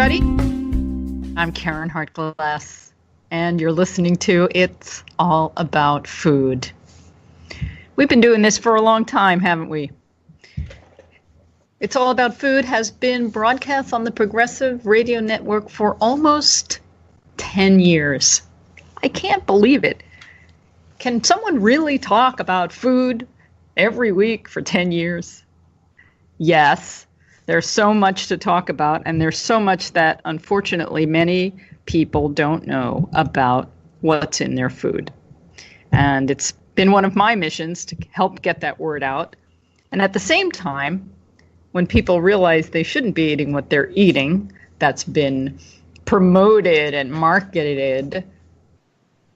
everybody. I'm Karen Hartglass, and you're listening to It's All About Food. We've been doing this for a long time, haven't we? It's All About Food has been broadcast on the Progressive Radio Network for almost 10 years. I can't believe it. Can someone really talk about food every week for 10 years? Yes. There's so much to talk about, and there's so much that, unfortunately, many people don't know about what's in their food. And it's been one of my missions to help get that word out. And at the same time, when people realize they shouldn't be eating what they're eating, that's been promoted and marketed,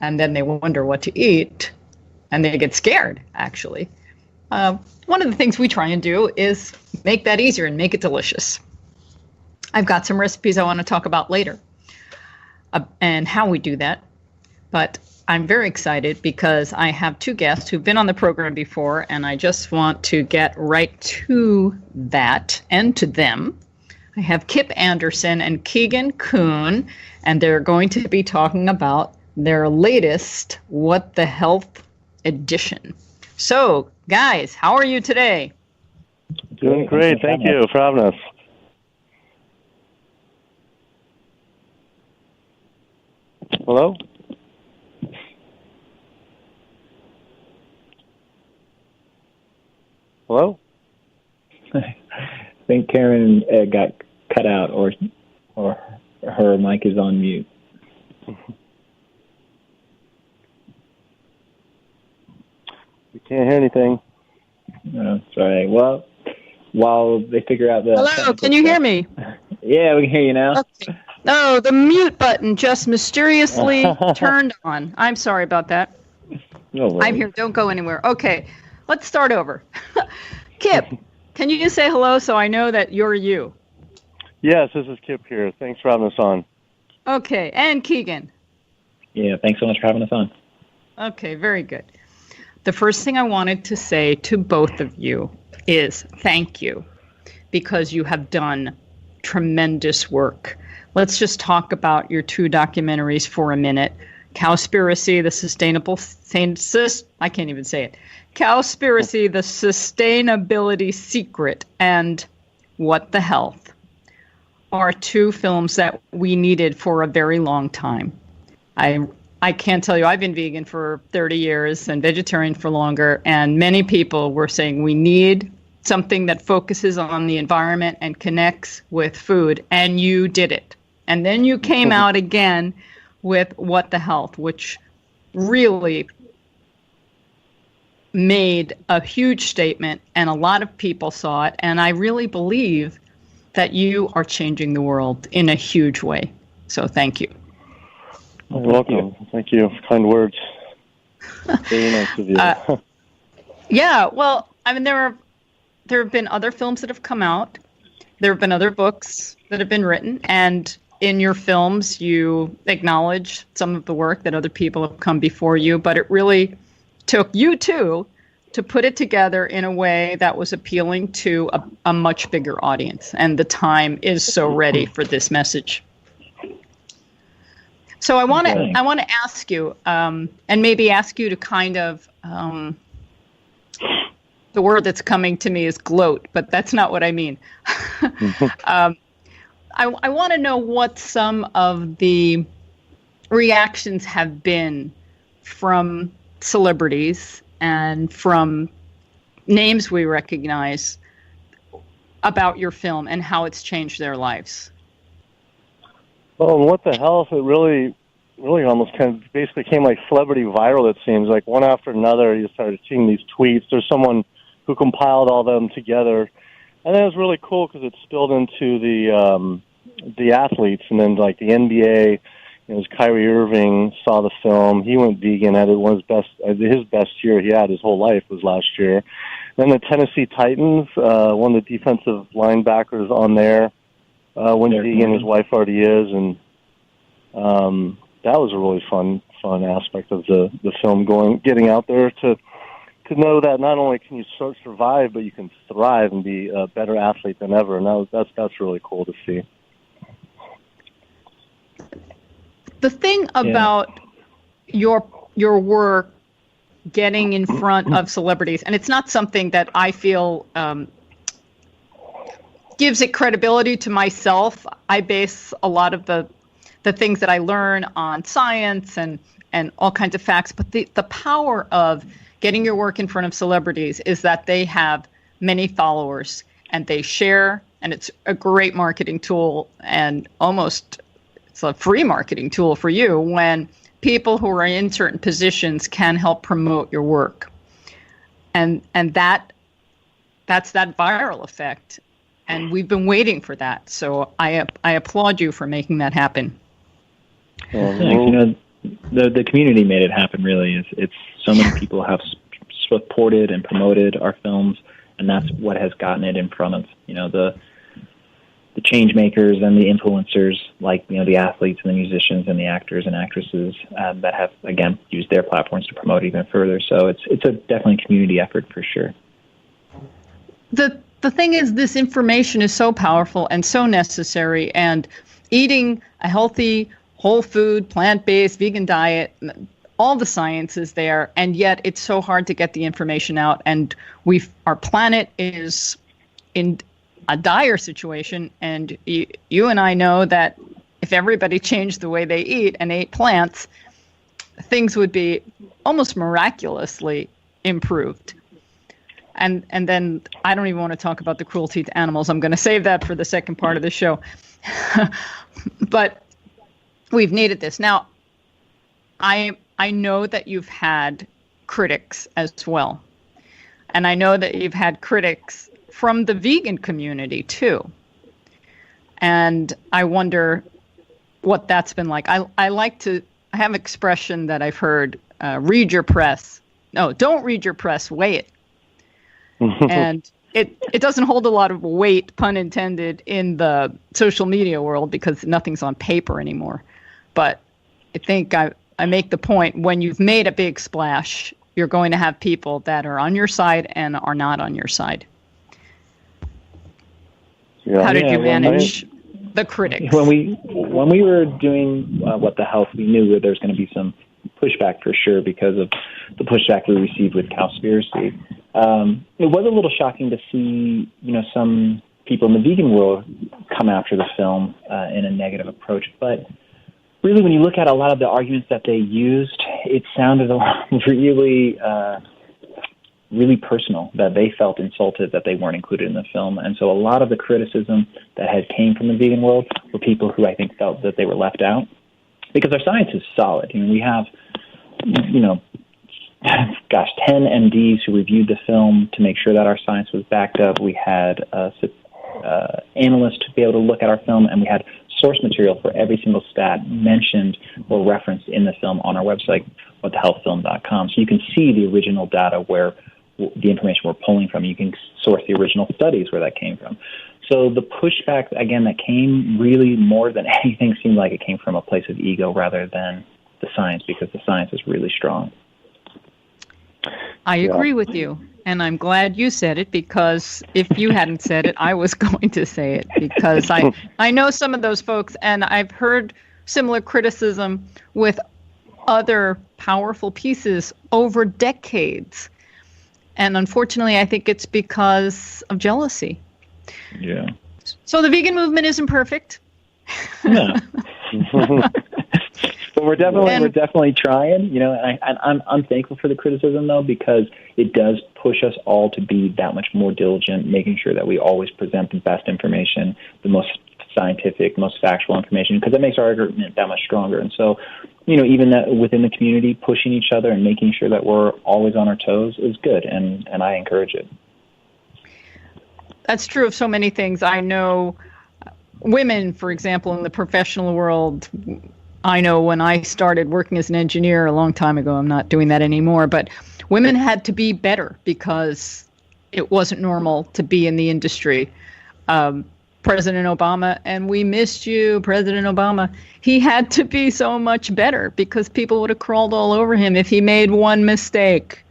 and then they wonder what to eat, and they get scared, actually. One of the things we try and do is make that easier and make it delicious. I've got some recipes I want to talk about later and how we do that. But I'm very excited because I have two guests who've been on the program before, and I just want to get right to that and to them. I have Kip Andersen and Keegan Kuhn, and they're going to be talking about their latest What the Health edition. So, guys, how are you today? Doing great. Thank you for having us. Hello? Hello? I think Karen got cut out, or her mic is on mute. We can't hear anything. No, sorry. Well, while they figure out the... Hello, can you hear me? Yeah, we can hear you now. Okay. Oh, the mute button just mysteriously turned on. I'm sorry about that. No worries. I'm here. Don't go anywhere. Okay, let's start over. Kip, can you just say hello so I know that you're you? Yes, this is Kip here. Thanks for having us on. Okay, and Keegan. Yeah, thanks so much for having us on. Okay, very good. The first thing I wanted to say to both of you is thank you, because you have done tremendous work. Let's just talk about your two documentaries for a minute. Cowspiracy, the sustainable, I can't even say it. Cowspiracy, the sustainability secret, and What the Health are two films that we needed for a very long time. I can't tell you, I've been vegan for 30 years and vegetarian for longer, and many people were saying we need something that focuses on the environment and connects with food, and you did it. And then you came out again with What the Health, which really made a huge statement, and a lot of people saw it, and I really believe that you are changing the world in a huge way. So thank you. You're welcome. Thank you. Kind words. Very nice of you. Yeah, well, I mean, there have been other films that have come out. There have been other books that have been written, and in your films, you acknowledge some of the work that other people have come before you, but it really took you two to put it together in a way that was appealing to a much bigger audience, and the time is so ready for this message. So I want to ask you, and maybe ask you to kind of, the word that's coming to me is gloat, but that's not what I mean. I want to know what some of the reactions have been from celebrities and from names we recognize about your film and how it's changed their lives. Well, What the Health, it really almost kind of basically came like celebrity viral, it seems. Like one after another, you started seeing these tweets. There's someone who compiled all them together. And then it was really cool because it spilled into the athletes. And then like the NBA, it was Kyrie Irving saw the film. He went vegan, had it one of his best year he had his whole life was last year. Then the Tennessee Titans, one of the defensive linebackers on there, went vegan, his wife already is, and that was a really fun aspect of the film, getting out there to know that not only can you survive, but you can thrive and be a better athlete than ever, and that's really cool to see. The thing about your work getting in front of celebrities, and it's not something that I feel gives it credibility to myself. I base a lot of the things that I learn on science and all kinds of facts, but the power of getting your work in front of celebrities is that they have many followers and they share, and it's a great marketing tool, and almost it's a free marketing tool for you when people who are in certain positions can help promote your work. And that's that viral effect. And we've been waiting for that. So I applaud you for making that happen. Thanks. The community made it happen, really. It's so many people have supported and promoted our films, and that's what has gotten it in front of, the change makers and the influencers, like, the athletes and the musicians and the actors and actresses that have, again, used their platforms to promote even further. So it's a definitely community effort for sure. The thing is, this information is so powerful and so necessary, and eating a healthy, whole food, plant-based, vegan diet, all the science is there, and yet it's so hard to get the information out. And our planet is in a dire situation, and you and I know that if everybody changed the way they eat and ate plants, things would be almost miraculously improved. And then I don't even want to talk about the cruelty to animals. I'm going to save that for the second part of the show. But we've needed this. Now, I know that you've had critics as well. And I know that you've had critics from the vegan community too. And I wonder what that's been like. I have an expression that I've heard, read your press. No, don't read your press, weigh it. And it doesn't hold a lot of weight, pun intended, in the social media world because nothing's on paper anymore. But I think I make the point, when you've made a big splash, you're going to have people that are on your side and are not on your side. Yeah. How did you manage the critics? When we were doing What the Health, we knew that there was going to be some pushback for sure because of the pushback we received with Cowspiracy. It was a little shocking to see, some people in the vegan world come after the film in a negative approach. But really, when you look at a lot of the arguments that they used, it sounded really, really personal, that they felt insulted that they weren't included in the film. And so a lot of the criticism that had came from the vegan world were people who I think felt that they were left out. Because our science is solid. We have, 10 MDs who reviewed the film to make sure that our science was backed up. We had analysts to be able to look at our film, and we had source material for every single stat mentioned or referenced in the film on our website, whatthehealthfilm.com. So you can see the original data where the information we're pulling from. You can source the original studies where that came from. So the pushback, again, that came really more than anything seemed like it came from a place of ego rather than the science, because the science is really strong. I agree with you, and I'm glad you said it, because if you hadn't said it, I was going to say it, because I know some of those folks, and I've heard similar criticism with other powerful pieces over decades. And unfortunately, I think it's because of jealousy. Yeah. So the vegan movement isn't perfect. No. But we're definitely trying, and I'm thankful for the criticism though, because it does push us all to be that much more diligent, making sure that we always present the best information, the most scientific, most factual information, because that makes our argument that much stronger. And so, even that within the community, pushing each other and making sure that we're always on our toes is good, and I encourage it. That's true of so many things. I know women, for example, in the professional world. I know when I started working as an engineer a long time ago, I'm not doing that anymore, but women had to be better because it wasn't normal to be in the industry. President Obama, and we missed you, President Obama, he had to be so much better because people would have crawled all over him if he made one mistake.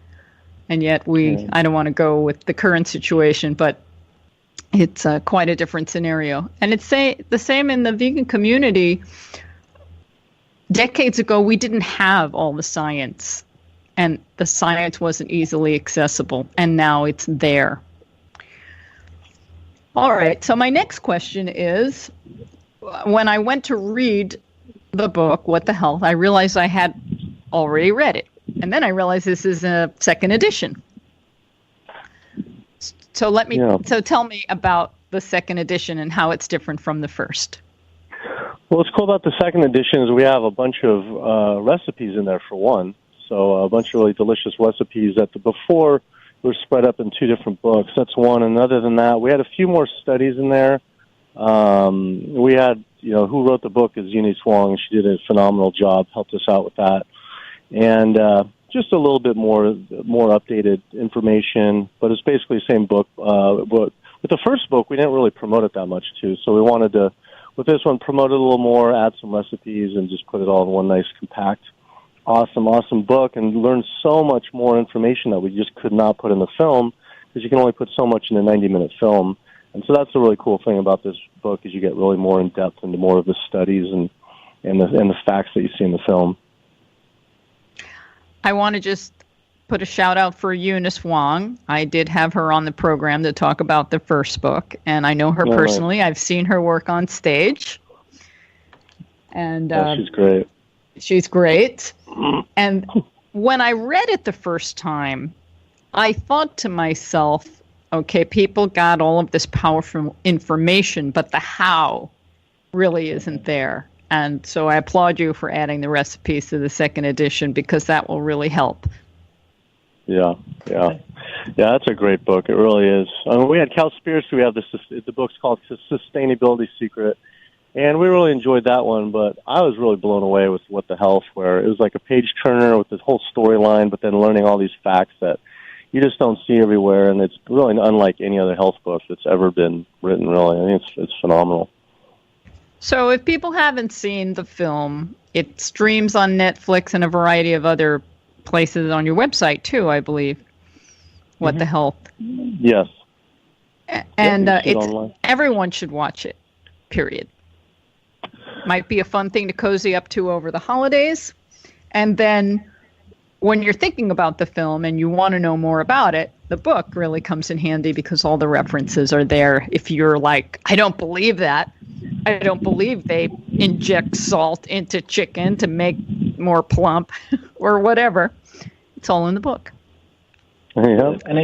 And yet I don't want to go with the current situation, but it's quite a different scenario. And it's the same in the vegan community. decades ago, we didn't have all the science, and the science wasn't easily accessible, and now it's there. All right, so my next question is, when I went to read the book, What the Health, I realized I had already read it. And then I realized this is a second edition. So so tell me about the second edition and how it's different from the first. Well, what's cool about the second edition is we have a bunch of recipes in there for one. So a bunch of really delicious recipes that before were spread up in two different books. That's one. And other than that, we had a few more studies in there. We had, who wrote the book is Eunice Wong. She did a phenomenal job, helped us out with that. And just a little bit more updated information, but it's basically the same book. But with the first book, we didn't really promote it that much, too. So we wanted to, with this one, promote it a little more, add some recipes, and just put it all in one nice, compact, awesome book, and learn so much more information that we just could not put in the film, because you can only put so much in a 90-minute film. And so that's the really cool thing about this book, is you get really more in depth into more of the studies and the facts that you see in the film. I want to just put a shout out for Eunice Wong. I did have her on the program to talk about the first book, and I know her personally. I've seen her work on stage. And she's great. She's great. And when I read it the first time, I thought to myself, okay, people got all of this powerful information, but the how really isn't there. And so I applaud you for adding the recipes to the second edition, because that will really help. Yeah, that's a great book. It really is. We had Cowspiracy. We have the book's called Sustainability Secret, and we really enjoyed that one. But I was really blown away with What the Health, where it was like a page turner with this whole storyline, but then learning all these facts that you just don't see everywhere, and it's really unlike any other health book that's ever been written. Really, I think it's phenomenal. So if people haven't seen the film, it streams on Netflix and a variety of other places on your website too, I believe. What the Health? Yes. And everyone should watch it, period. Might be a fun thing to cozy up to over the holidays. And then when you're thinking about the film and you want to know more about it, the book really comes in handy, because all the references are there. If you're like, I don't believe that. I don't believe they inject salt into chicken to make more plump or whatever. It's all in the book. Yeah. And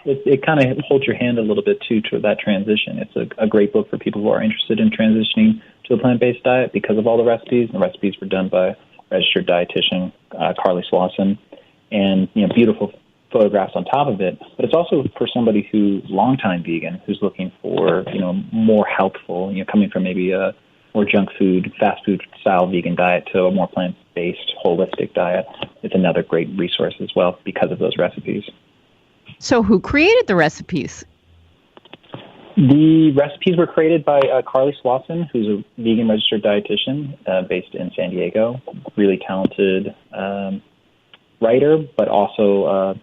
it kind of holds your hand a little bit, too, to that transition. It's a great book for people who are interested in transitioning to a plant-based diet because of all the recipes. The recipes were done by registered dietitian Carly Slauson, and beautiful photographs on top of it. But it's also for somebody who's longtime vegan, who's looking for more healthful, coming from maybe a more junk food, fast food style vegan diet to a more plant-based, holistic diet. It's another great resource as well because of those recipes. So who created the recipes? The recipes were created by Carly Slauson, who's a vegan registered dietitian based in San Diego. Really talented writer, but also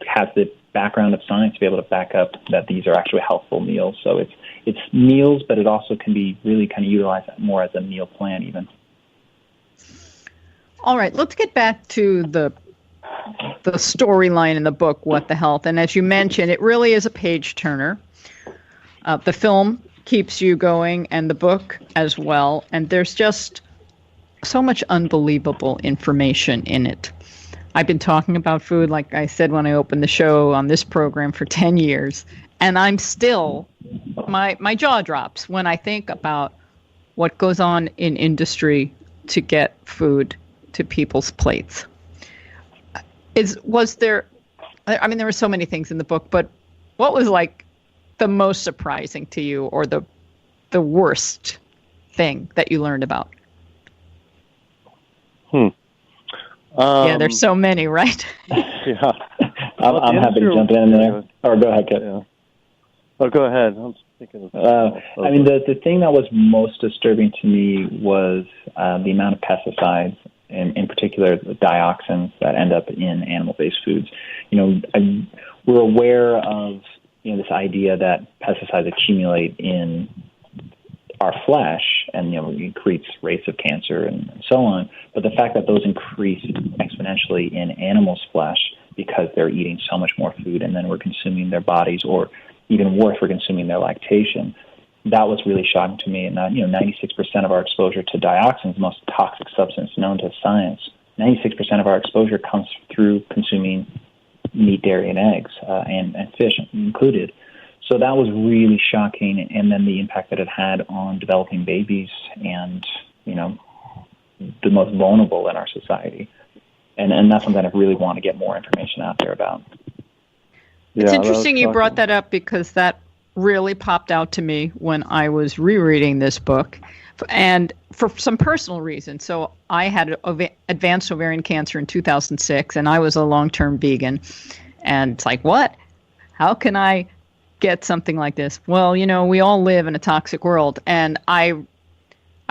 has the background of science to be able to back up that these are actually healthful meals. So it's meals, but it also can be really kind of utilized more as a meal plan even. All right, let's get back to the storyline in the book, What the Health. And as you mentioned, it really is a page turner. The film keeps you going, and the book as well. And there's just so much unbelievable information in it. I've been talking about food, like I said when I opened the show on this program, for 10 years. And I'm still, my jaw drops when I think about what goes on in industry to get food to people's plates. There were so many things in the book, but what was like the most surprising to you, or the worst thing that you learned about? There's so many, right? Yeah. I'm happy to jump in there. Or go ahead, Kip. Yeah. Oh, go ahead. I'm thinking of the thing that was most disturbing to me was the amount of pesticides, and in particular the dioxins that end up in animal-based foods. We're aware of this idea that pesticides accumulate in our flesh, and increase rates of cancer and so on. But the fact that those increase exponentially in animals' flesh because they're eating so much more food, and then we're consuming their bodies, or even worse, we're consuming their lactation. That was really shocking to me. And 96% of our exposure to dioxins, the most toxic substance known to science, 96% of our exposure comes through consuming meat, dairy, and eggs, and fish included. So that was really shocking, and then the impact that it had on developing babies and, the most vulnerable in our society. And that's something I really want to get more information out there about. It's interesting you brought that up, because that really popped out to me when I was rereading this book, and for some personal reasons. So I had advanced ovarian cancer in 2006, and I was a long-term vegan. And it's like, what? How can I get something like this? Well, we all live in a toxic world, and I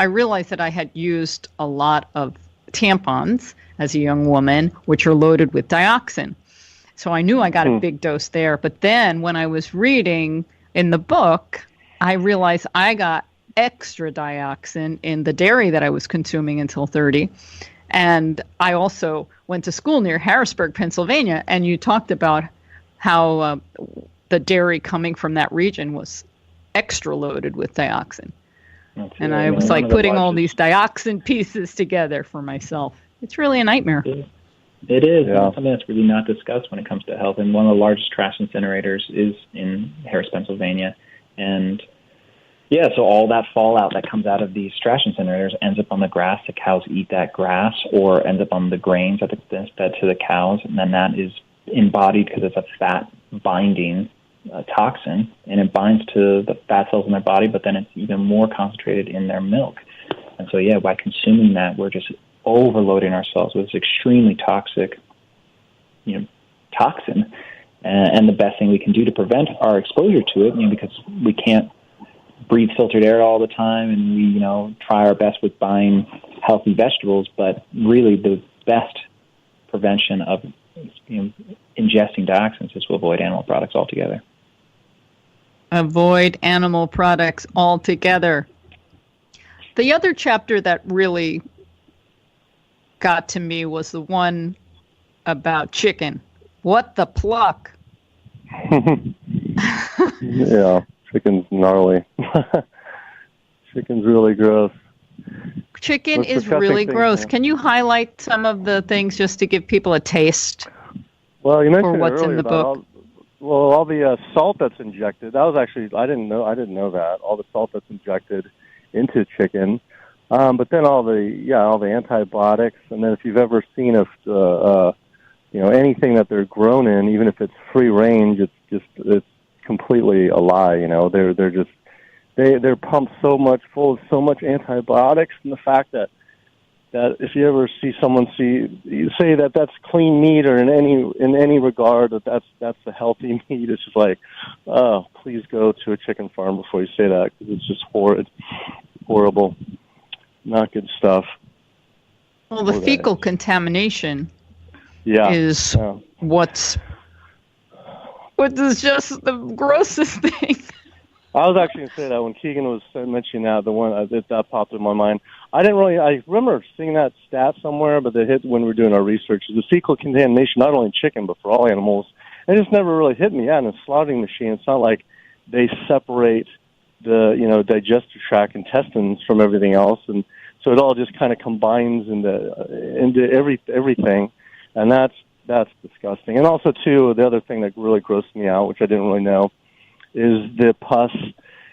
realized that I had used a lot of tampons as a young woman, which are loaded with dioxin. So I knew I got a big dose there. But then when I was reading in the book, I realized I got extra dioxin in the dairy that I was consuming until 30. And I also went to school near Harrisburg, Pennsylvania, and you talked about how the dairy coming from that region was extra loaded with dioxin. And I was like putting all these dioxin pieces together for myself. It's really a nightmare. It is. Yeah. It's something that's really not discussed when it comes to health. And one of the largest trash incinerators is in Harris, Pennsylvania. And so all that fallout that comes out of these trash incinerators ends up on the grass. The cows eat that grass, or ends up on the grains that are fed to the cows. And then that is embodied, because it's a fat binding toxin, and it binds to the fat cells in their body, but then it's even more concentrated in their milk. And so, by consuming that, we're just overloading ourselves with this extremely toxic, toxin. And the best thing we can do to prevent our exposure to it, because we can't breathe filtered air all the time, and we, try our best with buying healthy vegetables, but really the best prevention of, ingesting dioxins is to avoid animal products altogether. Avoid animal products altogether. The other chapter that really got to me was the one about chicken. What the pluck? Yeah, chicken's gnarly. Chicken's really gross. Chicken is really gross. Can you highlight some of the things just to give people a taste? Well, you mentioned for what's in the book. All the salt that's injected. That was actually I didn't know that, all the salt that's injected into chicken. But then all the antibiotics, and then if you've ever seen anything that they're grown in, even if it's free range, it's completely a lie. They're pumped full of so much antibiotics, and the fact that if you ever see someone say that that's clean meat, or in any regard that's a healthy meat, it's just like, oh, please go to a chicken farm before you say that, because it's just horrible, not good stuff. Well, the fecal contamination is what is just the grossest thing. I was actually going to say that when Keegan was mentioning that, the one that popped in my mind. I remember seeing that stat somewhere, but it hit when we were doing our research. The fecal contamination, not only in chicken, but for all animals. It just never really hit me. Yeah, in a slaughtering machine, it's not like they separate the, digestive tract, intestines from everything else. And so it all just kind of combines into everything. And that's disgusting. And also, too, the other thing that really grossed me out, which I didn't really know, is the pus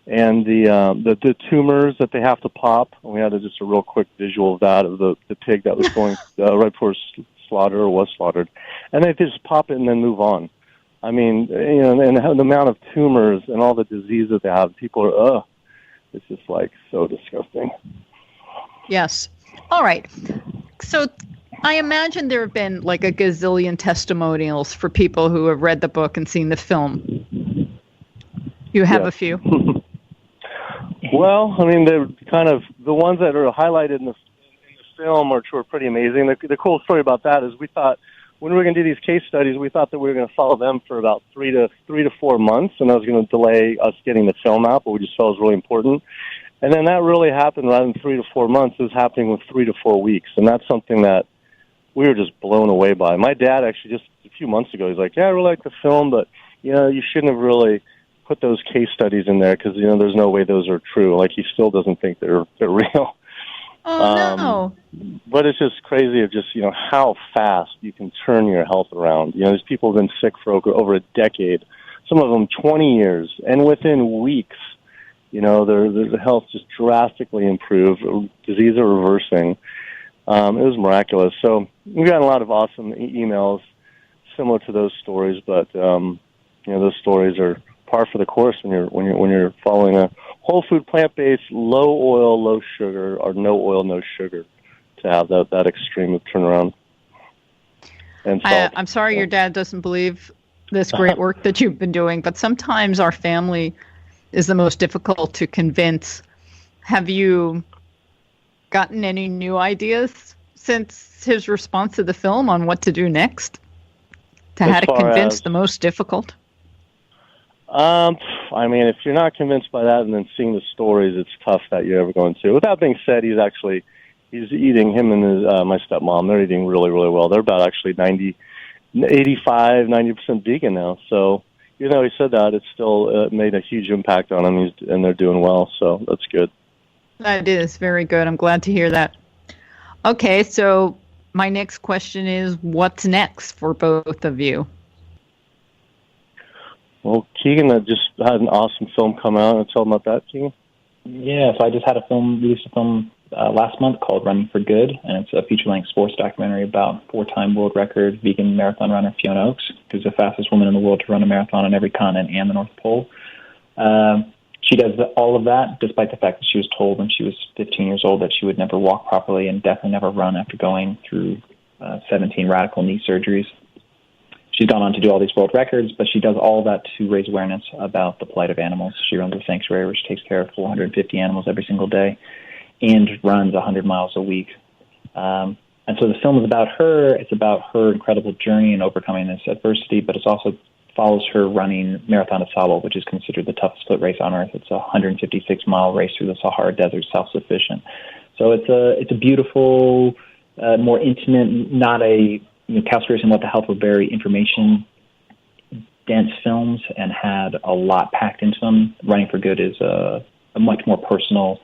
and the tumors that they have to pop. And we had just a real quick visual of that, of the pig that was going right before slaughter, or was slaughtered. And they just pop it and then move on. I mean, and the amount of tumors and all the disease that they have, people are, it's just like so disgusting. Yes. All right. So I imagine there have been like a gazillion testimonials for people who have read the book and seen the film. You have a few? Well, I mean, they're kind of the ones that are highlighted in the film, which were pretty amazing. The cool story about that is we thought, when we were going to do these case studies, we thought that we were going to follow them for about 3 to 4 months, and that was going to delay us getting the film out, but we just felt it was really important. And then that really happened rather than 3 to 4 months. It was happening with 3 to 4 weeks. And that's something that we were just blown away by. My dad actually just a few months ago, he's like, yeah, I really like the film, but, you shouldn't have really put those case studies in there because, there's no way those are true. Like, he still doesn't think they're real. Oh, no. But it's just crazy of just, how fast you can turn your health around. These people have been sick for over a decade, some of them 20 years, and within weeks, their health just drastically improved, disease are reversing. It was miraculous. So we've gotten a lot of awesome emails similar to those stories, but, those stories are par for the course when you're following a whole food, plant-based, low oil, low sugar, or no oil, no sugar, to have that extreme of turnaround. And I'm sorry your dad doesn't believe this great work that you've been doing, but sometimes our family is the most difficult to convince. Have you gotten any new ideas since his response to the film on what to do next? To how to convince the most difficult? If you're not convinced by that and then seeing the stories, it's tough that you're ever going to. With that being said, he's eating, him and my stepmom, they're eating really, really well. They're about actually 90% vegan now. So, he said that, it's still made a huge impact on him, and they're doing well. So that's good. That is very good. I'm glad to hear that. Okay, so my next question is, what's next for both of you? Well, Keegan just had an awesome film come out. And tell them about that, Keegan. Yeah, so I just had released a film last month called Running for Good, and it's a feature-length sports documentary about 4-time world record vegan marathon runner Fiona Oakes, who's the fastest woman in the world to run a marathon on every continent and the North Pole. She does all of that despite the fact that she was told when she was 15 years old that she would never walk properly and definitely never run after going through 17 radical knee surgeries. She's gone on to do all these world records, but she does all that to raise awareness about the plight of animals. She runs a sanctuary where she takes care of 450 animals every single day and runs 100 miles a week. And so the film is about her. It's about her incredible journey in overcoming this adversity, but it also follows her running Marathon des Sables, which is considered the toughest foot race on earth. It's a 156-mile race through the Sahara Desert, self-sufficient. So it's a beautiful, more intimate, not a Cowspiracy and What the Health were very information-dense films and had a lot packed into them. Running for Good is a much more personal,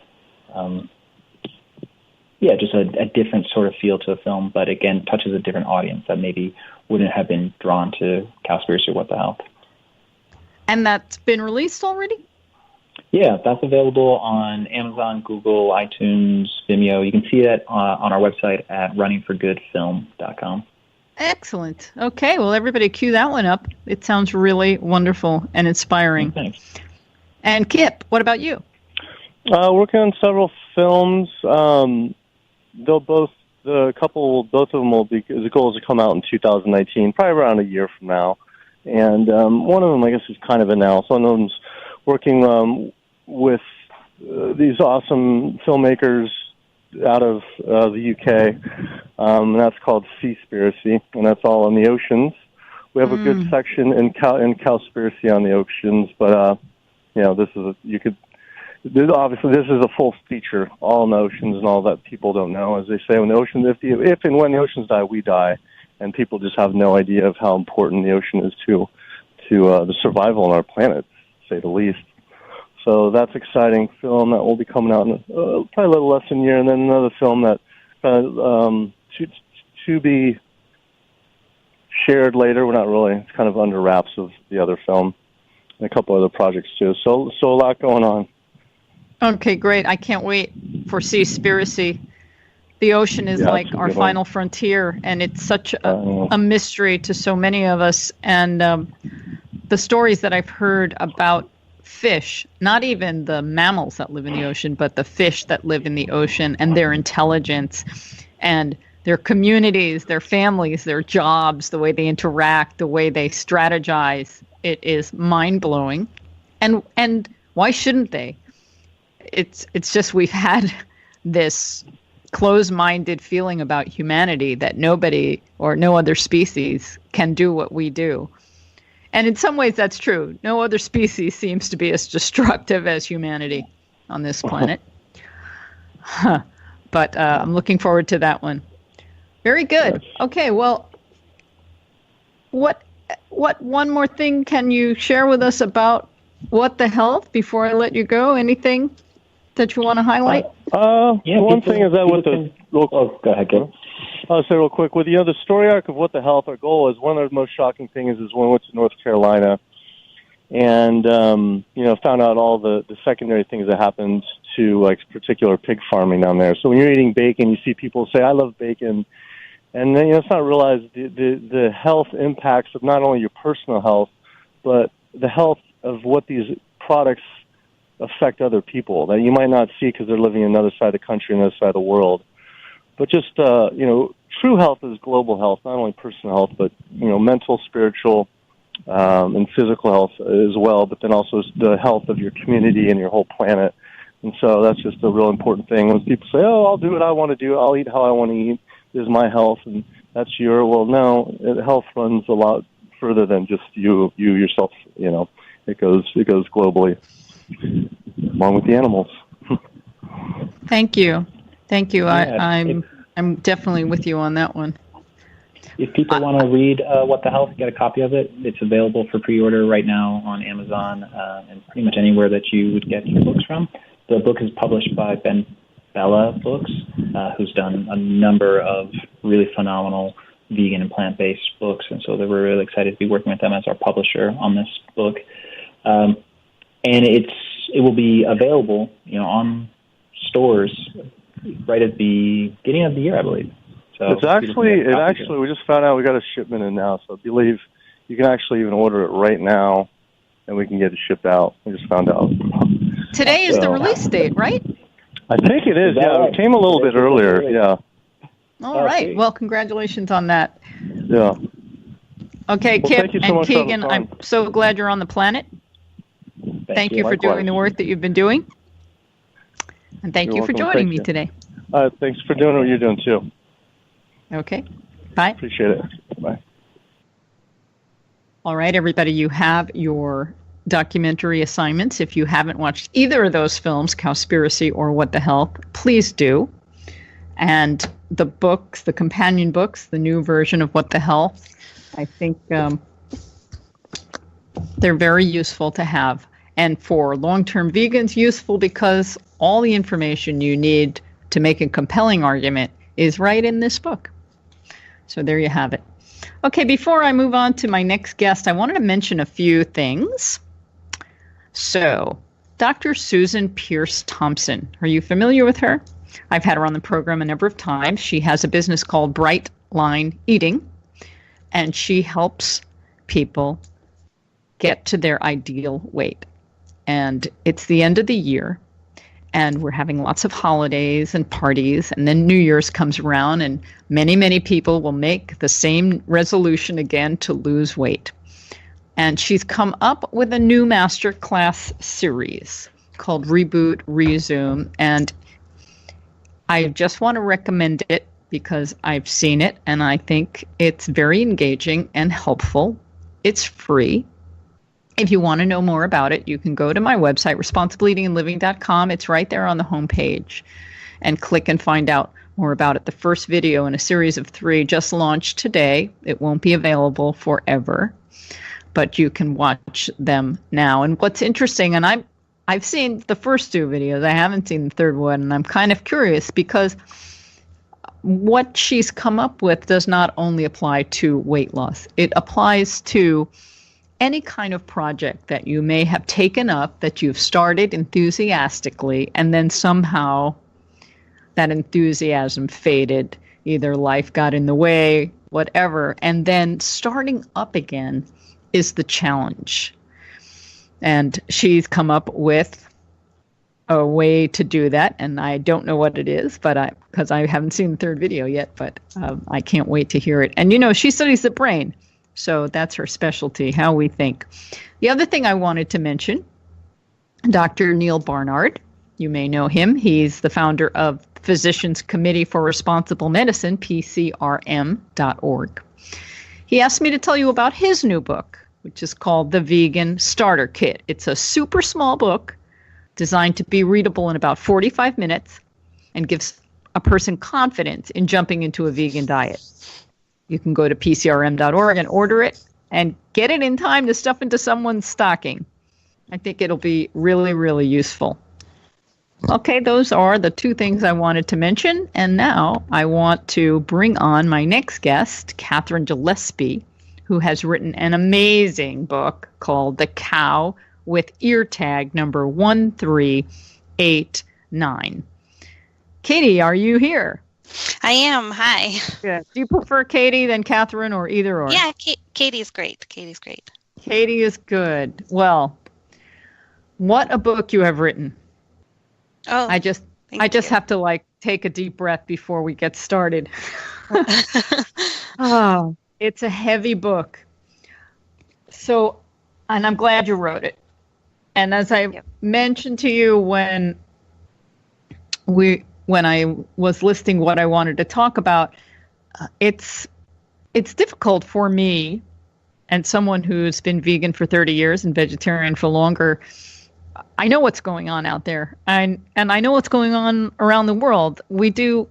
just a different sort of feel to a film, but again, touches a different audience that maybe wouldn't have been drawn to Cowspiracy or What the Health. And that's been released already? Yeah, that's available on Amazon, Google, iTunes, Vimeo. You can see it on our website at runningforgoodfilm.com. Excellent. Okay, well, everybody cue that one up. It sounds really wonderful and inspiring. Thanks. And Kip, what about you? Working on several films. Both of them will be, the goal is to come out in 2019, probably around a year from now. And one of them, I guess, is kind of announced. One of them's working with these awesome filmmakers out of the UK, and that's called Cowspiracy, and that's all on the oceans. We have a good section in Cowspiracy on the oceans, but obviously this is a full feature, all in the oceans and all that people don't know. As they say, when the ocean, if and when the oceans die, we die, and people just have no idea of how important the ocean is to the survival on our planet, to say the least. So that's an exciting film that will be coming out in probably a little less than a year, and then another film that to be shared later. We're not really. It's kind of under wraps of the other film, and a couple other projects too. So a lot going on. Okay, great. I can't wait for Seaspiracy. The ocean is like our final frontier, and it's such a mystery to so many of us. And the stories that I've heard about fish, not even the mammals that live in the ocean, but the fish that live in the ocean and their intelligence and their communities, their families, their jobs, the way they interact, the way they strategize. It is mind-blowing. And why shouldn't they? It's just we've had this closed-minded feeling about humanity that nobody or no other species can do what we do. And in some ways that's true. No other species seems to be as destructive as humanity on this planet. But I'm looking forward to that one. Very good. Okay, well, what one more thing can you share with us about What the Health before I let you go? Anything that you want to highlight? One thing is that with the... go ahead, Kip. I'll say real quick, with the story arc of What the Health, our goal is, one of the most shocking things is when we went to North Carolina and, found out all the secondary things that happened to, like, particular pig farming down there. So when you're eating bacon, you see people say, I love bacon. And then, it's not realized the health impacts of not only your personal health, but the health of what these products affect other people that you might not see because they're living on another side of the country, another side of the world. But just, true health is global health, not only personal health, but, mental, spiritual, and physical health as well, but then also the health of your community and your whole planet. And so that's just a real important thing. When people say, I'll do what I want to do, I'll eat how I want to eat, this is my health, and that's well, no, health runs a lot further than just you yourself, It goes globally, along with the animals. Thank you. Yeah, I'm definitely with you on that one. If people want to read What the Health, get a copy of it. It's available for pre-order right now on Amazon and pretty much anywhere that you would get your books from. The book is published by Ben Bella Books, who's done a number of really phenomenal vegan and plant-based books, and so we're really excited to be working with them as our publisher on this book. And it will be available, on stores right at the beginning of the year, I believe. So we just found out we got a shipment in now, so I believe you can actually even order it right now, and we can get it shipped out. We just found out. Today is the release date, right? I think it is, yeah. It came a little bit earlier, yeah. All right. Well, congratulations on that. Yeah. Okay, Kip and Keegan, I'm so glad you're on the planet. Thank you for doing the work that you've been doing. And thank you for joining me today. Thanks for doing what you're doing, too. Okay. Bye. Appreciate it. Bye. All right, everybody, you have your documentary assignments. If you haven't watched either of those films, Cowspiracy or What the Health, please do. And the books, the companion books, the new version of What the Health, I think they're very useful to have. And for long-term vegans, useful because all the information you need to make a compelling argument is right in this book. So there you have it. Okay, before I move on to my next guest, I wanted to mention a few things. So, Dr. Susan Pierce Thompson, are you familiar with her? I've had her on the program a number of times. She has a business called Bright Line Eating, and she helps people get to their ideal weight. And it's the end of the year, and we're having lots of holidays and parties, and then New Year's comes around, and many, many people will make the same resolution again to lose weight. And she's come up with a new masterclass series called Reboot, Resume, and I just want to recommend it because I've seen it, and I think it's very engaging and helpful. It's free. If you want to know more about it, you can go to my website, responsibleeatingandliving.com. It's right there on the homepage, and click and find out more about it. The first video in a series of 3 just launched today. It won't be available forever, but you can watch them now. And what's interesting, and I've seen the first 2 videos. I haven't seen the third one, and I'm kind of curious because what she's come up with does not only apply to weight loss. It applies to any kind of project that you may have taken up, that you've started enthusiastically, and then somehow that enthusiasm faded. Either life got in the way, whatever, and then starting up again is the challenge. And she's come up with a way to do that, and I don't know what it is, but because I haven't seen the third video yet, but I can't wait to hear it. And she studies the brain, so that's her specialty, how we think. The other thing I wanted to mention, Dr. Neil Barnard, you may know him. He's the founder of Physicians Committee for Responsible Medicine, PCRM.org. He asked me to tell you about his new book, which is called The Vegan Starter Kit. It's a super small book designed to be readable in about 45 minutes. and gives a person confidence in jumping into a vegan diet. You can go to pcrm.org and order it and get it in time to stuff into someone's stocking. I think it'll be really, really useful. Okay, those are the two things I wanted to mention. And now I want to bring on my next guest, Kathryn Gillespie, who has written an amazing book called The Cow with Ear Tag number 1389. Katie, are you here? I am. Hi. Good. Do you prefer Katie than Kathryn, or either or? Yeah, Katie's great. Katie's great. Katie is good. Well, what a book you have written. Oh, I just have to take a deep breath before we get started. Oh, it's a heavy book. So, and I'm glad you wrote it. And as I mentioned to you when I was listing what I wanted to talk about, it's difficult for me, and someone who's been vegan for 30 years and vegetarian for longer. I know what's going on out there, and I know what's going on around the world. We do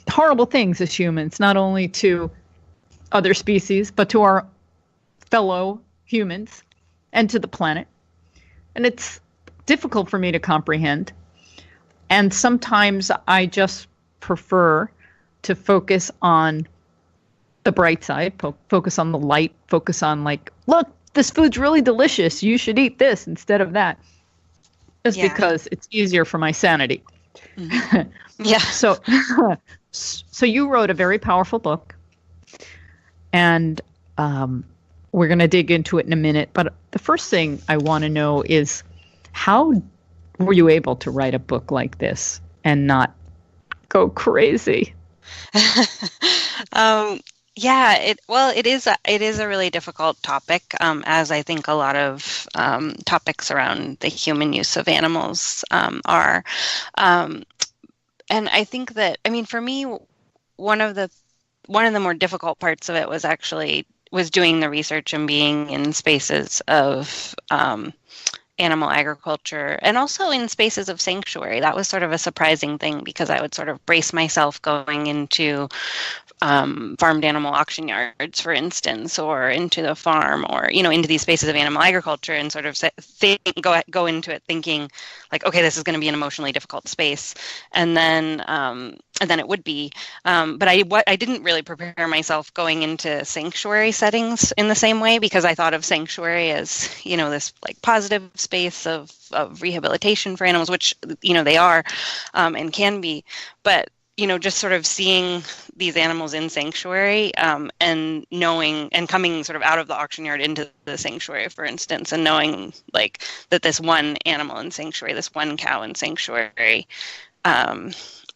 horrible things as humans, not only to other species, but to our fellow humans and to the planet. And it's difficult for me to comprehend. And sometimes I just prefer to focus on the bright side, focus on the light, focus on look, this food's really delicious. You should eat this instead of that. Just because it's easier for my sanity. Mm-hmm. Yeah. So you wrote a very powerful book, and we're going to dig into it in a minute. But the first thing I want to know is, how were you able to write a book like this and not go crazy? It is a really difficult topic, as I think a lot of topics around the human use of animals are. And I think that, for me, one of the more difficult parts of it was doing the research and being in spaces of animal agriculture, and also in spaces of sanctuary. That was sort of a surprising thing, because I would sort of brace myself going into farmed animal auction yards, for instance, or into the farm, or into these spaces of animal agriculture, and sort of go into it thinking okay, this is going to be an emotionally difficult space, and then it would be. But I didn't really prepare myself going into sanctuary settings in the same way, because I thought of sanctuary as this positive space of rehabilitation for animals, which they are and can be, but just sort of seeing these animals in sanctuary, and knowing, and coming sort of out of the auction yard into the sanctuary, for instance, and knowing that this one animal in sanctuary, this one cow in sanctuary,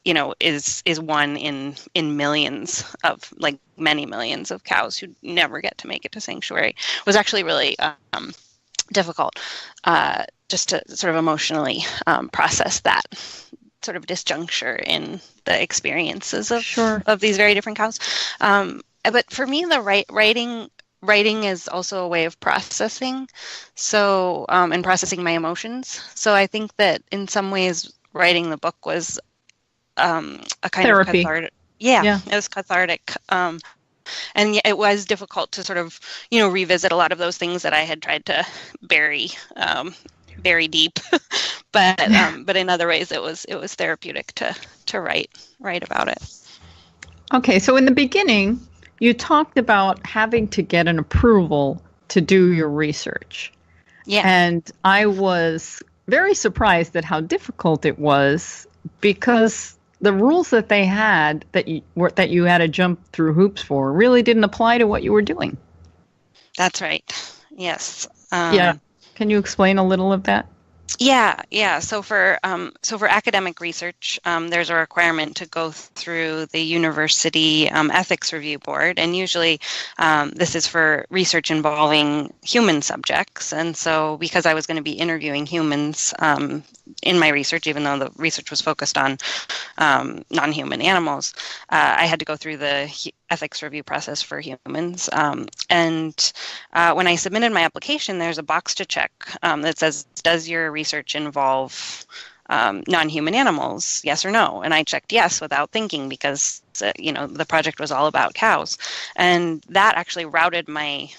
is one in millions of many millions of cows who never get to make it to sanctuary, was actually really difficult, just to sort of emotionally process that sort of disjuncture in the experiences of these very different cows. But for me, the writing is also a way of processing, and processing my emotions. So I think that in some ways, writing the book was a kind therapy. Of cathartic. Yeah, it was cathartic. And it was difficult to sort of, revisit a lot of those things that I had tried to bury very deep, but in other ways it was therapeutic to write about it. Okay, so in the beginning, you talked about having to get an approval to do your research. Yeah. And I was very surprised at how difficult it was, because the rules that they had that you had to jump through hoops for really didn't apply to what you were doing. That's right. Yes. Can you explain a little of that? Yeah. So for academic research, there's a requirement to go through the university ethics review board, and usually this is for research involving human subjects. And so, because I was going to be interviewing humans in my research, even though the research was focused on non-human animals, I had to go through the ethics review process for humans. And when I submitted my application, there's a box to check that says, does your research involve non-human animals, yes or no? And I checked yes without thinking because, the project was all about cows. And that actually routed my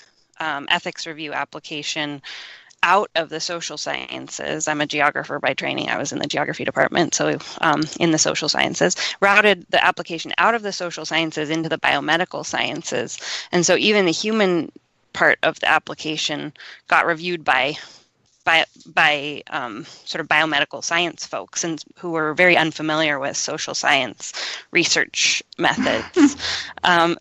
ethics review application out of the social sciences. I'm a geographer by training. I was in the geography department, so in the social sciences, routed the application out of the social sciences into the biomedical sciences. And so even the human part of the application got reviewed by sort of biomedical science folks and who were very unfamiliar with social science research methods.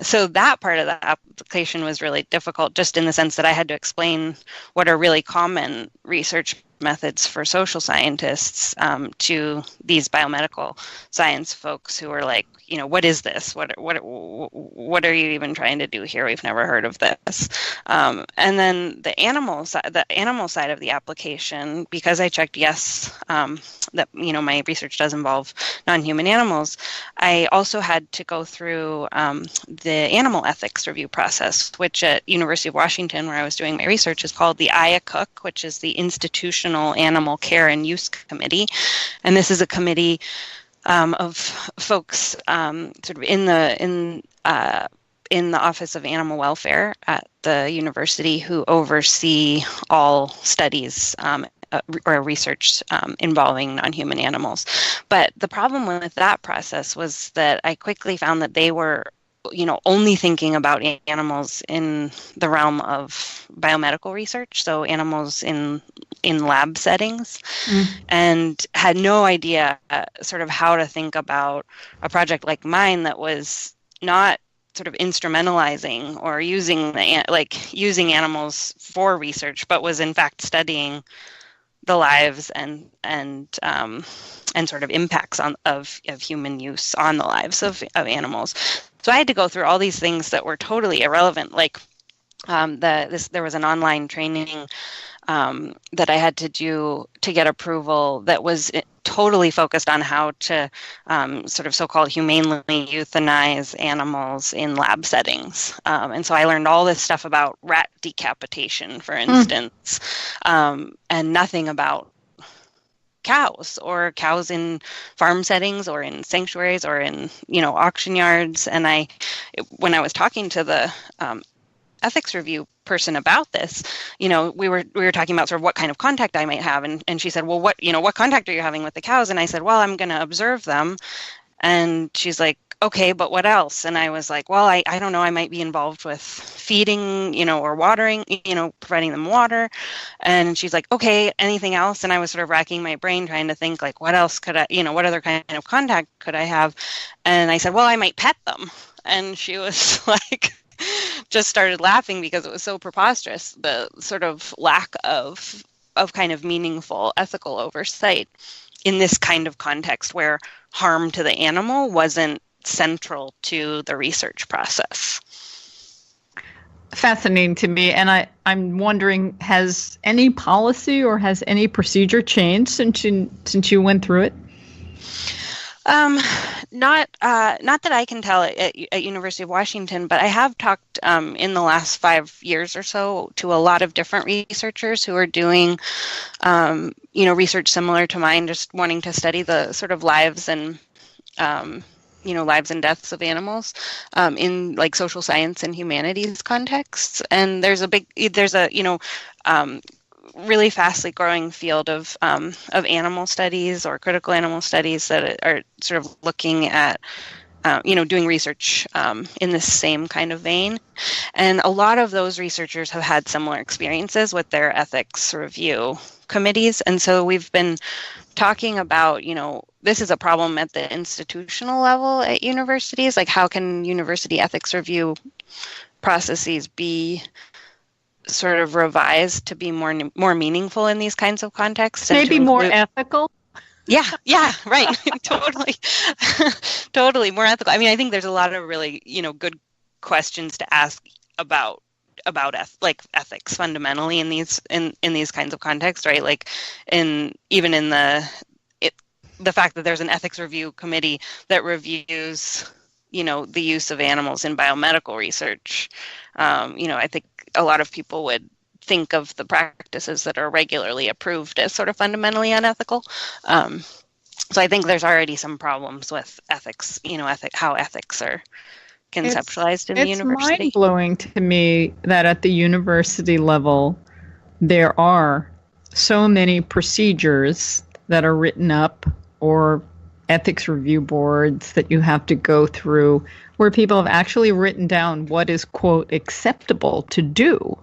So that part of the application was really difficult, just in the sense that I had to explain what are really common research methods for social scientists to these biomedical science folks who are like, what is this? What are you even trying to do here? We've never heard of this. And then the animal side of the application, because I checked yes, that my research does involve non-human animals, I also had to go through the animal ethics review process, which at University of Washington, where I was doing my research, is called the IACUC, which is the Institutional Animal Care and Use Committee. And this is a committee of folks sort of in the Office of Animal Welfare at the university who oversee all studies or research involving non-human animals. But the problem with that process was that I quickly found that they were only thinking about animals in the realm of biomedical research, so animals in lab settings, and had no idea sort of how to think about a project like mine that was not sort of instrumentalizing or using animals for research, but was in fact studying the lives and sort of impacts of human use on the lives of animals. So I had to go through all these things that were totally irrelevant, like there was an online training that I had to do to get approval that was totally focused on how to sort of so-called humanely euthanize animals in lab settings. And so I learned all this stuff about rat decapitation, for instance, and nothing about cows in farm settings or in sanctuaries or in auction yards. And when I was talking to the ethics review person about this, we were talking about sort of what kind of contact I might have, and she said, well, what contact are you having with the cows? And I said, well, I'm going to observe them. And she's like, okay, but what else? And I was like, well, I don't know, I might be involved with feeding, or watering, providing them water. And she's like, okay, anything else? And I was sort of racking my brain trying to think, like, what else could I, what other kind of contact could I have? And I said, well, I might pet them. And she was like, just started laughing because it was so preposterous, the sort of lack of kind of meaningful ethical oversight in this kind of context where harm to the animal wasn't central to the research process. Fascinating to me. And I'm wondering, has any policy or has any procedure changed since you went through it? Not that I can tell at University of Washington, but I have talked in the last 5 years or so to a lot of different researchers who are doing, research similar to mine, just wanting to study the sort of lives and deaths of animals in like social science and humanities contexts. And there's a really fastly growing field of animal studies or critical animal studies that are sort of looking at doing research in this same kind of vein. And a lot of those researchers have had similar experiences with their ethics review committees. And so we've been talking about, this is a problem at the institutional level at universities, like how can university ethics review processes be sort of revised to be more meaningful in these kinds of contexts? Maybe more ethical? Yeah, right. Totally more ethical. I mean, I think there's a lot of really, good questions to ask about ethics fundamentally in these kinds of contexts, right? Like even in the fact that there's an ethics review committee that reviews, the use of animals in biomedical research. I think a lot of people would think of the practices that are regularly approved as sort of fundamentally unethical. So I think there's already some problems with ethics, how ethics are conceptualized in the university. It's mind-blowing to me that at the university level, there are so many procedures that are written up, or ethics review boards that you have to go through, where people have actually written down what is, quote, acceptable to do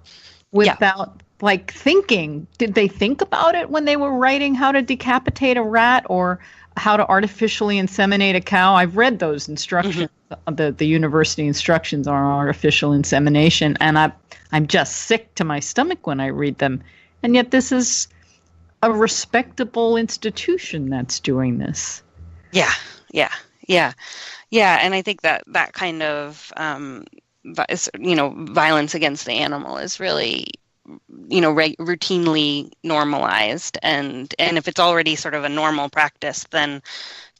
without like thinking. Did they think about it when they were writing how to decapitate a rat or how to artificially inseminate a cow? I've read those instructions, the university instructions on artificial insemination, and I'm just sick to my stomach when I read them. And yet this is a respectable institution that's doing this. Yeah. And I think that kind of, violence against the animal is really, routinely normalized. And if it's already sort of a normal practice, then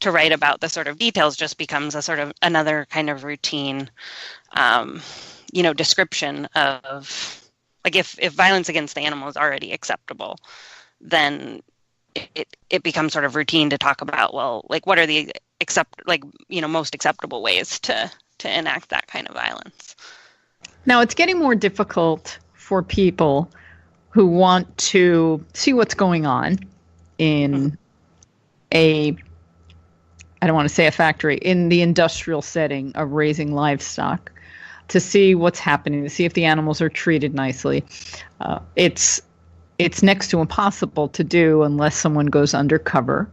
to write about the sort of details just becomes a sort of another kind of routine, description of, like, if violence against the animal is already acceptable, then it becomes sort of routine to talk about, well, like, what are the most acceptable ways to enact that kind of violence. Now it's getting more difficult for people who want to see what's going on in I don't want to say a factory, in the industrial setting of raising livestock, to see what's happening, to see if the animals are treated nicely. It's next to impossible to do unless someone goes undercover.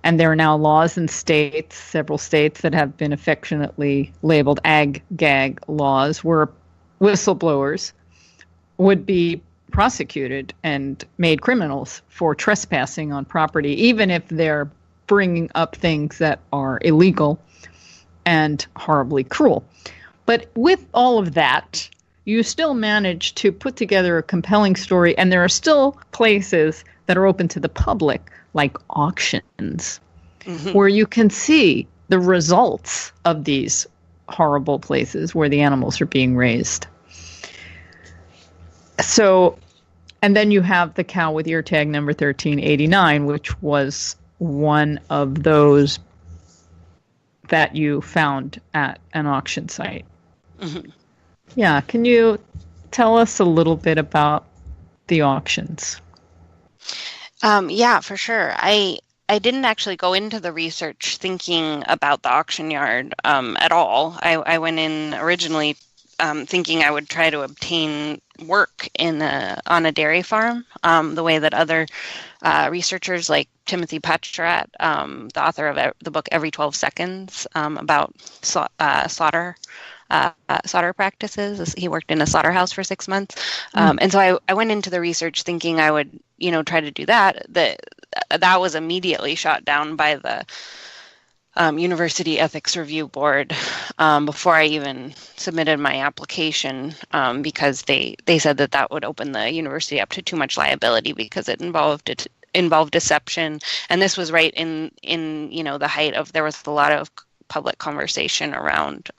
And there are now laws in states, several states, that have been affectionately labeled ag-gag laws, where whistleblowers would be prosecuted and made criminals for trespassing on property, even if they're bringing up things that are illegal and horribly cruel. But with all of that, you still manage to put together a compelling story, and there are still places that are open to the public, like auctions, where you can see the results of these horrible places where the animals are being raised. So, and then you have the cow with ear tag number 1389, which was one of those that you found at an auction site. Yeah, can you tell us a little bit about the auctions? Yeah, for sure. I didn't actually go into the research thinking about the auction yard at all. I went in originally thinking I would try to obtain work on a dairy farm, the way that other researchers like Timothy Pacharat, the author of the book Every 12 Seconds, about slaughter practices. He worked in a slaughterhouse for 6 months. And so I went into the research thinking I would, try to do that. That was immediately shot down by the University Ethics Review Board before I even submitted my application, because they said that would open the university up to too much liability because it involved deception. And this was right in the height of, there was a lot of public conversation around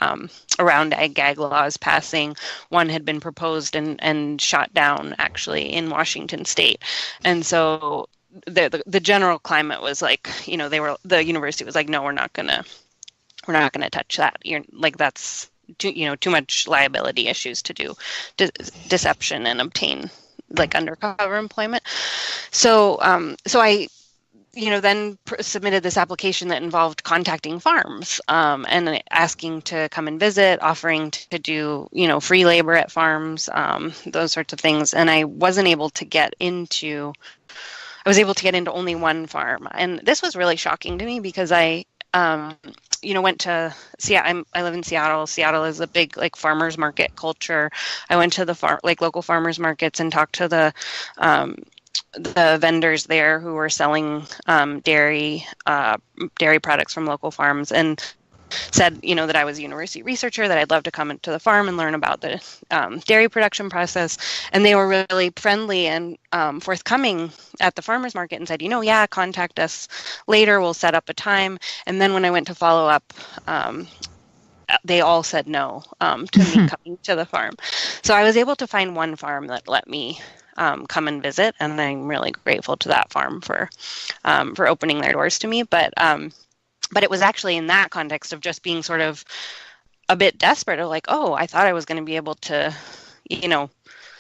ag-gag laws passing. One had been proposed and shot down actually in Washington State. And so the general climate was like, the university was like, no, we're not gonna touch that. That's too much liability issues to do deception and obtain like undercover employment. So I then submitted this application that involved contacting farms and asking to come and visit, offering to do, free labor at farms, those sorts of things. And I was able to get into only one farm. And this was really shocking to me because I went to Seattle. I live in Seattle. Seattle is a big like farmers market culture. I went to the local farmers markets and talked to the vendors there who were selling dairy products from local farms, and said, that I was a university researcher, that I'd love to come into the farm and learn about the dairy production process. And they were really friendly and forthcoming at the farmers market and said, contact us later. We'll set up a time. And then when I went to follow up, they all said no to me coming to the farm. So I was able to find one farm that let me come and visit, and I'm really grateful to that farm for opening their doors to me. But it was actually in that context of just being sort of a bit desperate, of like, oh, I thought I was going to be able to,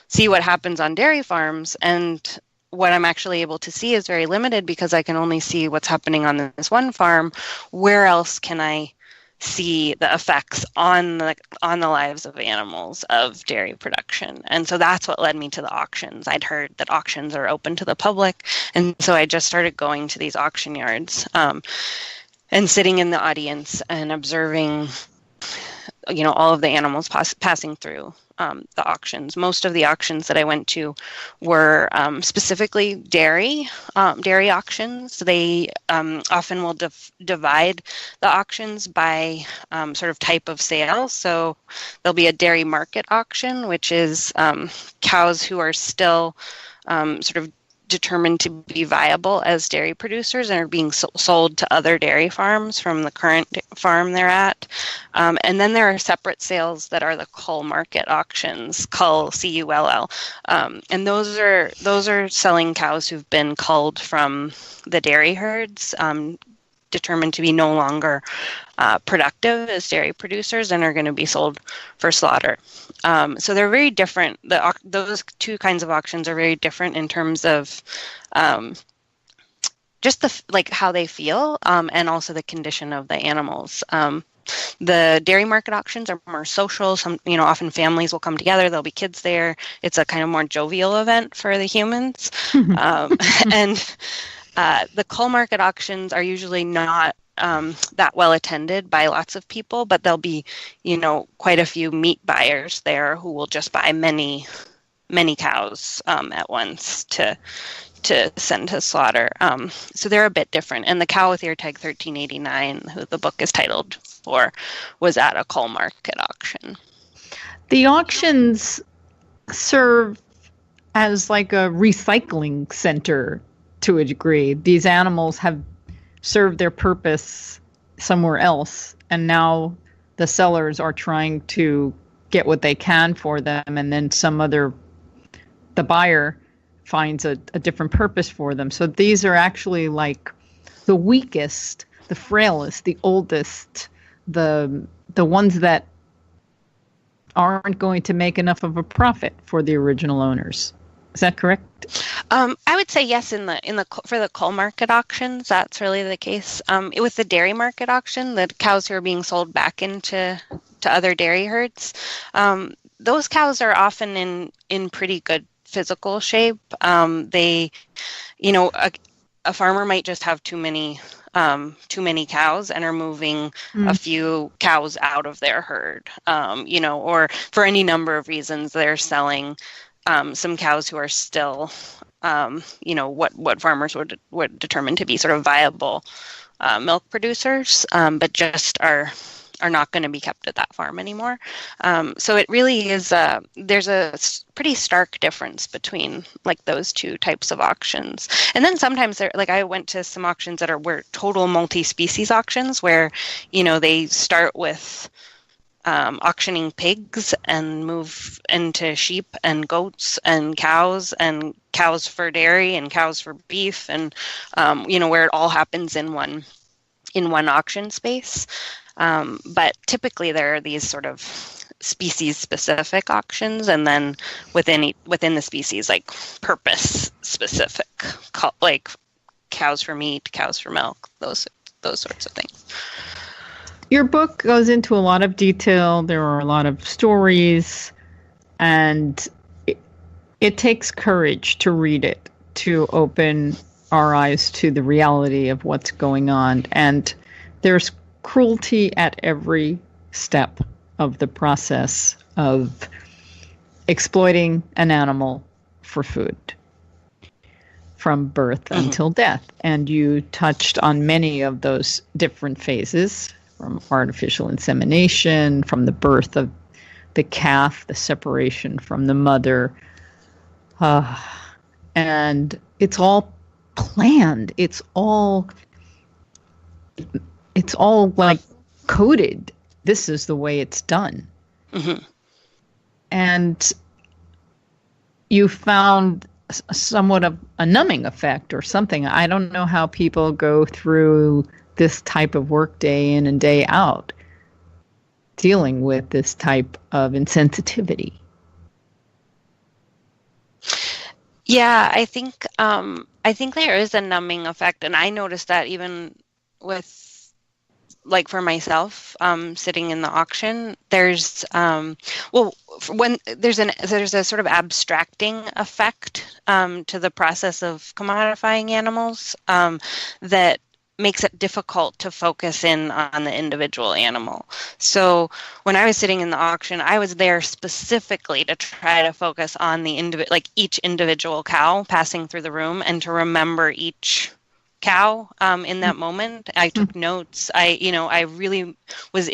see what happens on dairy farms, and what I'm actually able to see is very limited because I can only see what's happening on this one farm. Where else can I see the effects on the lives of animals of dairy production? And so that's what led me to the auctions. I'd heard that auctions are open to the public, and so I just started going to these auction yards and sitting in the audience and observing all of the animals passing through the auctions. Most of the auctions that I went to were specifically dairy auctions. They often will divide the auctions by sort of type of sale. So there'll be a dairy market auction, which is cows who are still sort of determined to be viable as dairy producers and are being sold to other dairy farms from the current farm they're at. And then there are separate sales that are the cull market auctions, cull, C-U-L-L. And those are selling cows who've been culled from the dairy herds, determined to be no longer productive as dairy producers and are going to be sold for slaughter. So they're very different. Those two kinds of auctions are very different in terms of just how they feel and also the condition of the animals. The dairy market auctions are more social. Often families will come together. There'll be kids there. It's a kind of more jovial event for the humans. And the cull market auctions are usually not that well attended by lots of people, but there'll be, quite a few meat buyers there who will just buy many, many cows at once to send to slaughter. So they're a bit different. And the cow with ear tag 1389, who the book is titled for, was at a cull market auction. The auctions serve as like a recycling center to a degree. These animals have served their purpose somewhere else, and now the sellers are trying to get what they can for them, and then the buyer finds a different purpose for them. So these are actually like the weakest, the frailest, the oldest, the ones that aren't going to make enough of a profit for the original owners. Is that correct? I would say yes. For the cull market auctions, that's really the case. With the dairy market auction, the cows who are being sold back into other dairy herds, those cows are often in pretty good physical shape. A farmer might just have too many cows and are moving a few cows out of their herd, or for any number of reasons they're selling some cows who are still, what farmers would determine to be sort of viable milk producers, but just are not going to be kept at that farm anymore. So it really is, there's a pretty stark difference between like those two types of auctions. And then sometimes I went to some auctions were total multi-species auctions where, they start with auctioning pigs and move into sheep and goats and cows for dairy and cows for beef, and where it all happens in one auction space. But typically there are these sort of species specific auctions, and then within the species, like purpose specific, like cows for meat, cows for milk, those sorts of things. Your book goes into a lot of detail. There are a lot of stories, and it takes courage to read it, to open our eyes to the reality of what's going on. And there's cruelty at every step of the process of exploiting an animal for food, from birth until death. And you touched on many of those different phases, from artificial insemination, from the birth of the calf, the separation from the mother. And it's all planned. It's all like coded. This is the way it's done. Mm-hmm. And, you found somewhat of a numbing effect or something. I don't know how people go through this type of work day in and day out dealing with this type of insensitivity. Yeah, I think there is a numbing effect, and I noticed that even with, like, for myself, sitting in the auction, there's when there's a sort of abstracting effect to the process of commodifying animals that makes it difficult to focus in on the individual animal. So when I was sitting in the auction, I was there specifically to try to focus on the each individual cow passing through the room, and to remember each cow in that moment. I took notes. I really was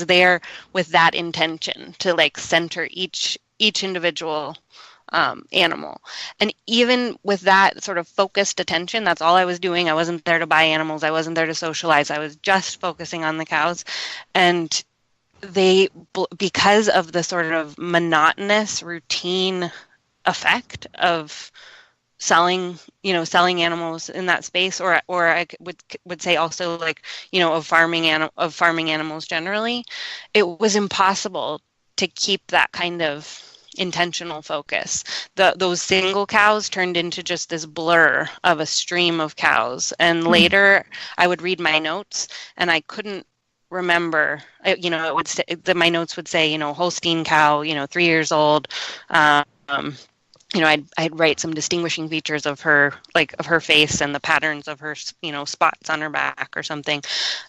there with that intention to center each individual animal. And even with that sort of focused attention, that's all I was doing. I wasn't there to buy animals. I wasn't there to socialize. I was just focusing on the cows. And because of the sort of monotonous routine effect of selling animals in that space, or I would say also of farming animals generally, it was impossible to keep that kind of intentional focus. Those single cows turned into just this blur of a stream of cows, and later I would read my notes and I couldn't remember. It would say that my notes would say Holstein cow, 3 years old. I'd write some distinguishing features of her, of her face and the patterns of her, spots on her back or something,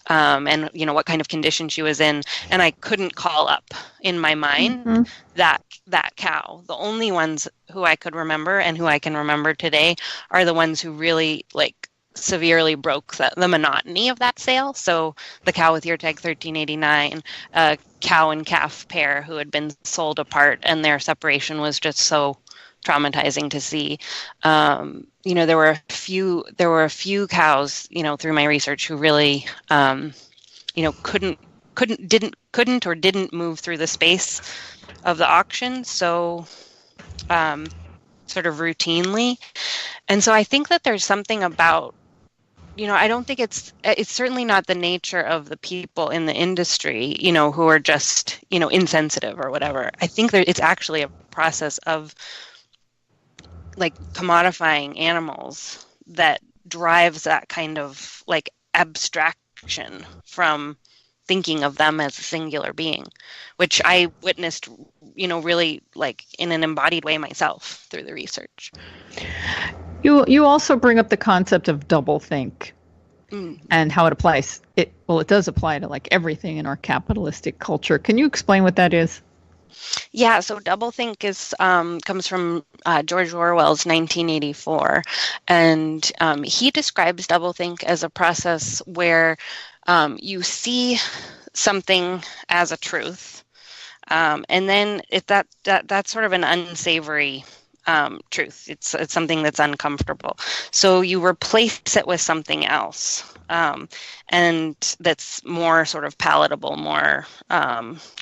and what kind of condition she was in, and I couldn't call up in my mind that cow. The only ones who I could remember and who I can remember today are the ones who really severely broke the monotony of that sale. So the cow with ear tag 1389, a cow and calf pair who had been sold apart, and their separation was just so traumatizing to see. There were a few cows, through my research who really, couldn't or didn't move through the space of the auction. So, sort of routinely. And so I think that there's something about, I don't think it's certainly not the nature of the people in the industry, who are just, insensitive or whatever. I think that it's actually a process of commodifying animals that drives that kind of abstraction from thinking of them as a singular being, which I witnessed, really in an embodied way myself through the research. You also bring up the concept of doublethink and how it applies. It does apply to everything in our capitalistic culture. Can you explain what that is? Yeah, so doublethink is comes from George Orwell's 1984, and he describes doublethink as a process where you see something as a truth, and then that's sort of an unsavory truth. It's something that's uncomfortable. So you replace it with something else, and that's more sort of palatable, more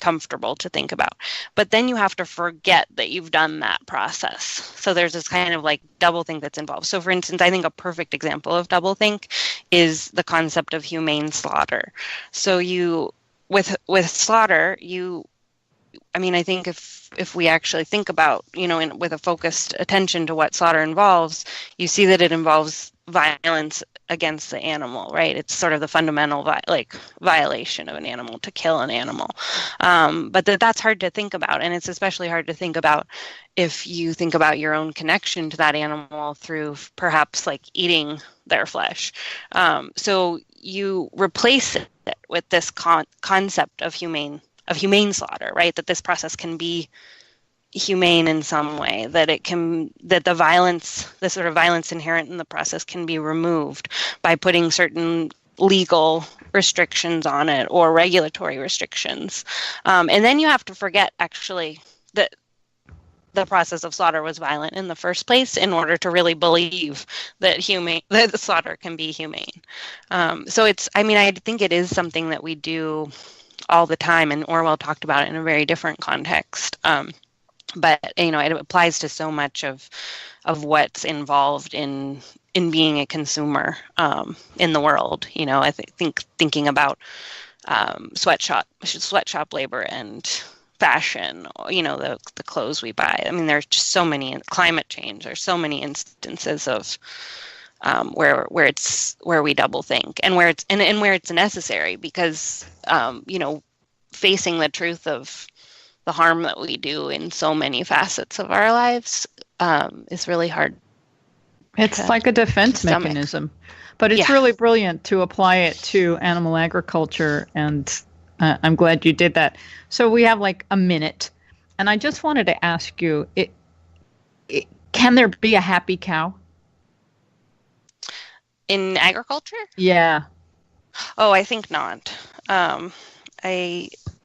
comfortable to think about. But then you have to forget that you've done that process. So there's this kind of doublethink that's involved. So for instance, I think a perfect example of doublethink is the concept of humane slaughter. So with slaughter, I think if we actually think about, with a focused attention to what slaughter involves, you see that it involves violence against the animal, right? It's sort of the fundamental violation of an animal to kill an animal. But that's hard to think about, and it's especially hard to think about if you think about your own connection to that animal through perhaps eating their flesh. So you replace it with this concept of humane slaughter, right? That this process can be humane in some way, that the sort of violence inherent in the process can be removed by putting certain legal restrictions on it or regulatory restrictions. And then you have to forget actually that the process of slaughter was violent in the first place in order to really believe that the slaughter can be humane. So I think it is something that we do all the time, and Orwell talked about it in a very different context. but it applies to so much of what's involved in being a consumer in the world. I think thinking about sweatshop labor and fashion, the clothes we buy. I mean, there's just so many, climate change. There's so many instances of where we double think, and where it's necessary, because facing the truth of the harm that we do in so many facets of our lives is really hard. It's like a defense mechanism, but it's really brilliant to apply it to animal agriculture, and I'm glad you did that. So we have like a minute, and I just wanted to ask you, can there be a happy cow? In agriculture? Yeah. Oh, I think not.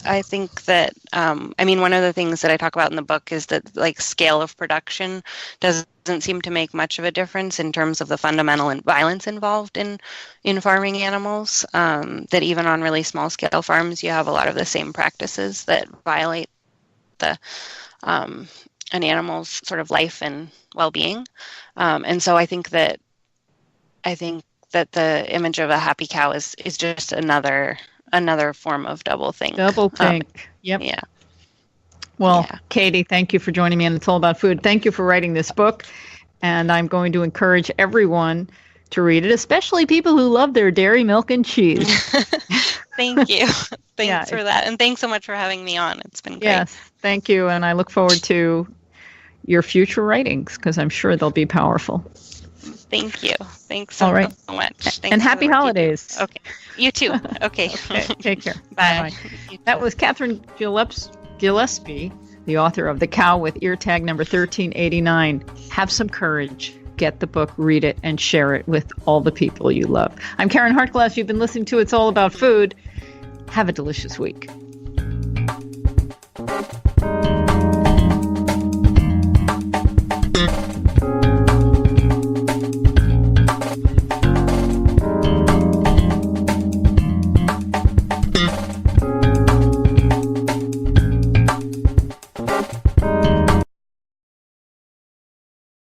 I think that, one of the things that I talk about in the book is that, like, scale of production doesn't seem to make much of a difference in terms of the fundamental violence involved in farming animals. That even on really small scale farms, you have a lot of the same practices that violate an animal's sort of life and well-being. And so I think that the image of a happy cow is just another form of double think. Double think. Yep. Yeah. Well, yeah. Katie, thank you for joining me on It's All About Food. Thank you for writing this book. And I'm going to encourage everyone to read it, especially people who love their dairy, milk, and cheese. Thank you. Thanks for that. And thanks so much for having me on. It's been great. Yes, thank you. And I look forward to your future writings, because I'm sure they'll be powerful. Thank you. Thanks so much. Thanks, and happy holidays. Okay. You too. Okay. Take care. Bye. That was Kathryn Gillespie, the author of The Cow with Ear Tag number 1389. Have some courage. Get the book, read it, and share it with all the people you love. I'm Karen Hartglass. You've been listening to It's All About Food. Have a delicious week.